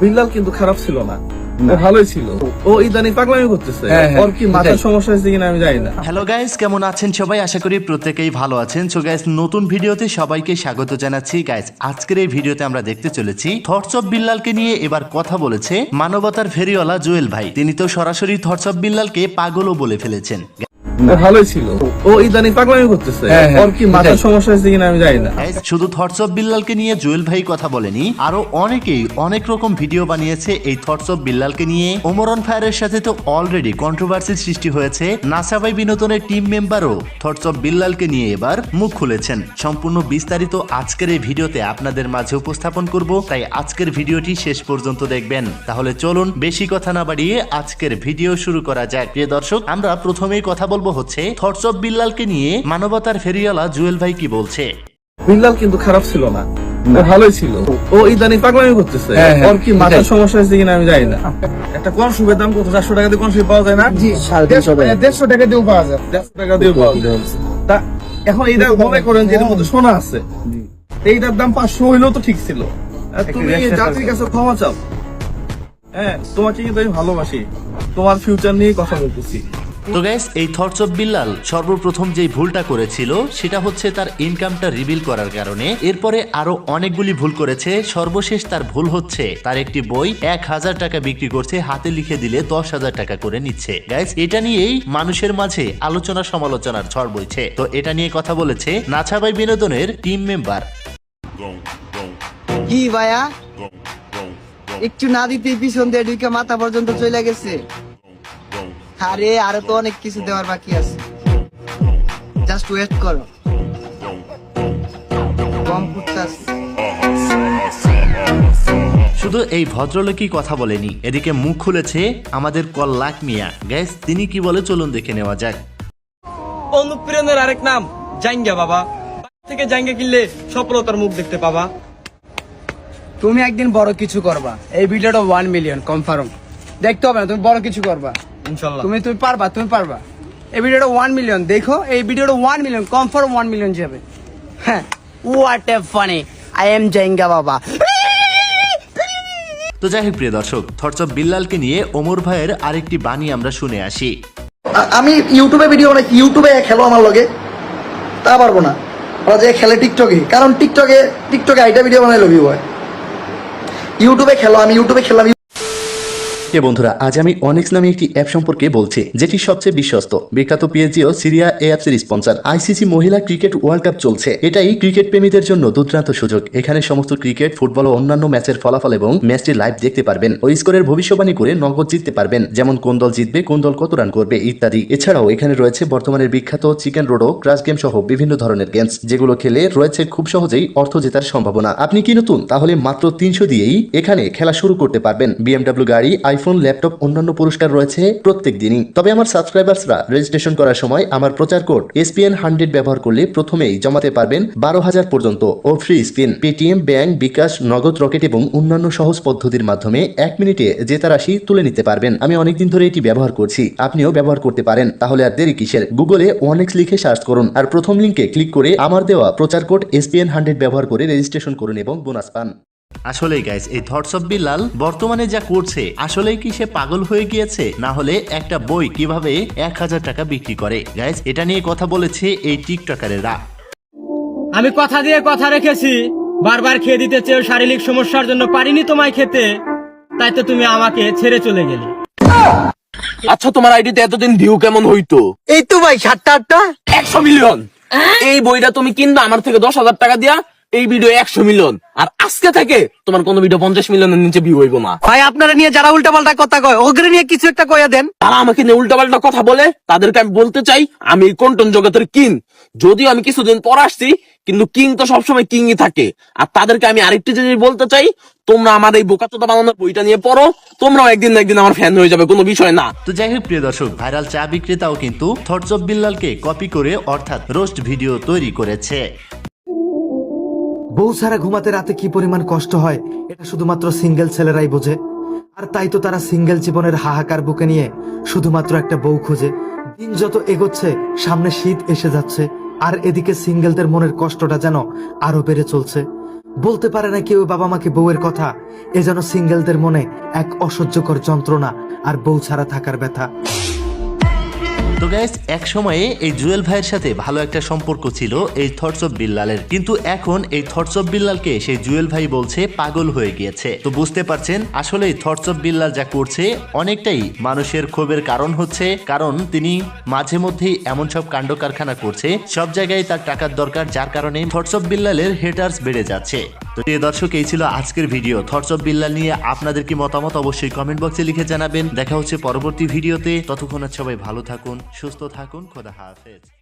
বিল্লাল কিন্তু খারাপ ছিল না, ও ভালোই ছিল। ও ইদানিং পাগলামি করতেছে, ওর কি মাথার সমস্যা হয়েছে কিনা আমি জানি না। হ্যালো গাইস, কেমন আছেন সবাই? আশা করি প্রত্যেকেই ভালো আছেন। সো গাইস, নতুন ভিডিওতে সবাইকে স্বাগত জানাচ্ছি। গাইস, আজকের এই ভিডিওতে আমরা দেখতে চলেছি থটস অফ বিল্লালকে নিয়ে এবার কথা বলেছে মানবতার ফেরিওয়ালা জুয়েল ভাই। তিনি তো সরাসরি থটস অফ বিল্লালকে পাগলও বলে ফেলেছেন। ও ভালোই ছিল, ও ইদানিং পাগলামি করতেছে, ওর কি মাথার সমস্যা হয়েছে কিনা আমি জানি না। শুধু থটস অফ বিল্লালকে নিয়ে জুয়েল ভাই কথা বলেনি, আরো অনেকেই অনেক রকম ভিডিও বানিয়েছে এই থটস অফ বিল্লালকে নিয়ে। ওমর অন ফায়ারের সাথে তো অলরেডি কন্ট্রোভার্সির সৃষ্টি হয়েছে। নাসা ভাই বিনোদনের টিম মেম্বারও থটস অফ বিল্লালকে নিয়ে এবার মুখ খুলেছেন। সম্পূর্ণ বিস্তারিত আজকের এই ভিডিওতে আপনাদের মাঝে উপস্থাপন করব, তাই আজকের ভিডিওটি শেষ পর্যন্ত দেখবেন। তাহলে চলুন বেশি কথা না বাড়িয়ে আজকের ভিডিও শুরু করা যাক। প্রিয় দর্শক, আমরা প্রথমেই কথা বলবো হচ্ছে থটস অফ বিল্লালকে নিয়ে মানবতার ফেরিওয়ালা জুয়েল ভাই কি বলছে। বিল্লাল কিন্তু খারাপ ছিল না, ও ভালোই ছিল। ও ইদানিং পাগলামি করতেছে, ওর কি মাথার সমস্যা হয়েছে কিনা আমি জানি না। একটা কনসুমের দাম কত? 400 টাকা দিয়ে কনসুম পাওয়া যায় না? 150 টাকা দিয়েও পাওয়া যায়, 150 টাকা দিয়েও পাওয়া যায়। তা এখন এইটা মনে করেন যে এর মধ্যে সোনা আছে, এইটার দাম 500 হইলেও তো ঠিক ছিল। আর তুমি জাতির কাছে ক্ষমা চাও। হ্যাঁ, তোমাকে কিন্তু আমি ভালোবাসি, তোমার ফিউচার নিয়ে কথা বলতেছি। তো গাইস, এই থটস অফ বিল্লাল সর্বপ্রথম যেই ভুলটা করেছিল সেটা হচ্ছে তার ইনকামটা রিভিল করার কারণে। এরপরে আরো অনেকগুলি ভুল করেছে। সর্বশেষ তার ভুল হচ্ছে তার একটি বই 1000 টাকা বিক্রি করছে, হাতে লিখে দিলে 10,000 টাকা করে নিচ্ছে। গাইস, এটা নিয়েই মানুষের মাঝে আলোচনা সমালোচনার ঝড় বইছে। তো এটা নিয়ে কথা বলেছে নাছা ভাই বিনোদনের টিম মেম্বার। কি ভাইয়া, একটু না দিতে পিছন দিয়ে ঢুকে মাথা পর্যন্ত চলে গেছে। আরে আরো তো অনেক কিছু দেওয়ার বাকি আছে, জাস্ট ওয়েট করো। কম করতেছে। শুধু এই ভদ্রলোকই কথা বলেনি, এদিকে মুখ খুলেছে আমাদের কল্লাক মিয়া। গাইস, তিনি কি বলে চলুন দেখে নেওয়া যাক। অনুপ্রেরণার আরেক নাম জাঙ্গা বাবা। থেকে জাঙ্গা কিনলে সফলতার মুখ দেখতে পাবা। তুমি একদিন বড় কিছু করবা। এই ভিডিওটা 1 মিলিয়ন কনফার্ম। দেখতে হবে না, তুমি বড় কিছু করবা ইনশাআল্লাহ। তুমি পারবা। এই ভিডিওটা 1 মিলিয়ন দেখো, এই ভিডিওটা 1 মিলিয়ন কনফার্ম 1 মিলিয়ন যাবে। হ্যাঁ, what a funny, I am জাঙ্গা বাবা। তো যাই হোক প্রিয় দর্শক, থটস অফ বিল্লালকে নিয়ে ওমর ভাইয়ের আরেকটি বাণী আমরা শুনে আসি। আমি ইউটিউবে ভিডিও বানাই, ইউটিউবে খেলো আমার লগে তা পারবো না। ওরা যে খেলে টিকটকে, কারণ টিকটকে আইটা ভিডিও বানাইলো ভিউ হয়। ইউটিউবে খেলো, আমি ইউটিউবে খেললাম। বন্ধুরা, আজ আমি অনিক্স নামে একটি অ্যাপ সম্পর্কে বলছি, যেটি সবচেয়ে বিশ্বস্ত। বিখ্যাত পিএসজি ও সিরিয়া এ অ্যাপসের স্পন্সর। আইসিসি মহিলা ক্রিকেট ওয়ার্ল্ড কাপ চলছে। এটাই ক্রিকেট প্রেমীদের জন্য দুর্দান্ত সুযোগ। এখানে সমস্ত ক্রিকেট, ফুটবল ও অন্যান্য ম্যাচের ফলাফল এবং ম্যাচটি লাইভ দেখতে পারবেন। ওই স্কোরের ভবিষ্যবাণী করে নগদ জিততে পারবেন, যেমন কোন দল জিতবে, কোন দল কত রান করবে ইত্যাদি। এছাড়াও এখানে রয়েছে বর্তমানের বিখ্যাত চিকেন রোডো, ক্রাশ গেম সহ বিভিন্ন ধরনের গেমস, যেগুলো খেলে রয়েছে খুব সহজেই অর্থ জেতার সম্ভাবনা। আপনি কি নতুন? তাহলে মাত্র 300 দিয়েই এখানে খেলা শুরু করতে পারবেন। বিএমডব্লিউ গাড়ি, আইফোন, ল্যাপটপ, অন্যান্য পুরস্কার রয়েছে প্রত্যেক দিনই। তবে আমার সাবস্ক্রাইবার্সরা রেজিস্ট্রেশন করার সময় আমার প্রচার কোড SPN100 ব্যবহার করলে প্রথমেই জমাতে পারবেন 12,000 পর্যন্ত ও ফ্রি স্পিন। পেটিএম, ব্যাংক, বিকাশ, নগদ, রকেট এবং অন্যান্য সহজ পদ্ধতির মাধ্যমে 1 মিনিটে জেতা রাশি তুলে নিতে পারবেন। আমি অনেকদিন ধরে এটি ব্যবহার করছি, আপনিও ব্যবহার করতে পারেন। তাহলে আর দেরি কিসের? গুগলে ওয়ানেক্স লিখে সার্চ করুন আর প্রথম লিঙ্কে ক্লিক করে আমার দেওয়া প্রচার কোড SPN100 ব্যবহার করে রেজিস্ট্রেশন করুন এবং বোনাস পান। আসলেই গাইস, এই থটস অফ বিল্লাল বর্তমানে যা করছে, আসলেই কি সে পাগল হয়ে গিয়েছে? না হলে একটা বই কিভাবে 1000 টাকা বিক্রি করে? গাইস, এটা নিয়ে কথা বলেছে এই টিকটকারেরা। আমি কথা দিয়ে কথা রেখেছি, বারবার খেয়ে দিতে চেয়েও শারীরিক সমস্যার জন্য পারিনি তোমায় খেতে, তাই তো তুমি আমাকে ছেড়ে চলে গেলে। আচ্ছা, তোমার আইডিতে এতদিন ভিউ কেমন হইতো? এই তো ভাই 7টা 100 মিলিয়ন। এই বইটা তুমি কিনবা আমার থেকে 10,000 টাকা দিয়া, এই ভিডিও 100 মিলিয়ন। আর আজকে থেকে তোমার কোন ভিডিও 50 মিলিয়নের নিচে ভিউ হইব না। ভাই, আপনারা নিয়ে যারা উল্টাপাল্টা কথা কয়, ওগুলো নিয়ে কিছু একটা কইয়া দেন। তারা আমাকে নিয়ে উল্টাপাল্টা কথা বলে, তাদেরকে আমি বলতে চাই আমি এই কন্টেন্ট জগতের কিং। যদিও আমি কিছুদিন পর আসছি, কিন্তু কিং তো সবসময় কিংই থাকে। আর তাদেরকে আমি আরেকটি জিনিস বলতে চাই, তোমরা আমার এই বোকাচোদা বানানোর বইটা নিয়ে পড়ো, তোমরাও একদিন না একদিন আমার ফ্যান হয়ে যাবে, কোনো বিষয় না। তো যাই হোক প্রিয় দর্শক, ভাইরাল চা বিক্রেতাও কিন্তু থটস অফ বিল্লালকে কপি করে অর্থাৎ রোস্ট ভিডিও তৈরি করেছে। বউ ছাড়া ঘুমাতে রাতে কি পরিমাণ কষ্ট হয় এটা শুধুমাত্র সিঙ্গেল ছেলেরাই বোঝে। আর তাই তো তারা সিঙ্গেল জীবনের হাহাকার বুকে নিয়ে শুধুমাত্র একটা বউ খোঁজে। দিন যত এগোচ্ছে, সামনে শীত এসে যাচ্ছে, আর এদিকে সিঙ্গেলদের মনের কষ্টটা যেন আরো বেড়ে চলছে। বলতে পারে না কেউ বাবা মাকে বউয়ের কথা। এ যেন সিঙ্গেলদের মনে এক অসহ্যকর যন্ত্রণা আর বউ ছাড়া থাকার ব্যথা। তো গাইস, এক সময়ে এই জুয়েল ভাইয়ের সাথে ভালো একটা সম্পর্ক ছিল এই থটস অফ বিল্লালের, কিন্তু এখন এই থটস অফ বিল্লালকে সেই জুয়েল ভাই বলছে পাগল হয়ে গিয়েছে। তো বুঝতে পারছেন আসলে এই থটস অফ বিল্লাল যা করছে অনেকটাই মানুষের ক্ষোভের কারণ হচ্ছে, কারণ তিনি মাঝে মধ্যেই এমন সব কাণ্ড কারখানা করছে, সব জায়গায় তার টাকার দরকার, যার কারণে থটস অফ বিল্লালের হেটার্স বেড়ে যাচ্ছে। তো প্রিয় দর্শক, এই ছিল আজকের ভিডিও। থটস অফ বিল্লাল নিয়ে আপনাদের কি মতামত অবশ্যই কমেন্ট বক্সে লিখে জানাবেন। দেখা হচ্ছে পরবর্তী ভিডিওতে। ততক্ষণ সবাই ভালো থাকুন, সুস্থ থাকুন, খোদা হাফেজ।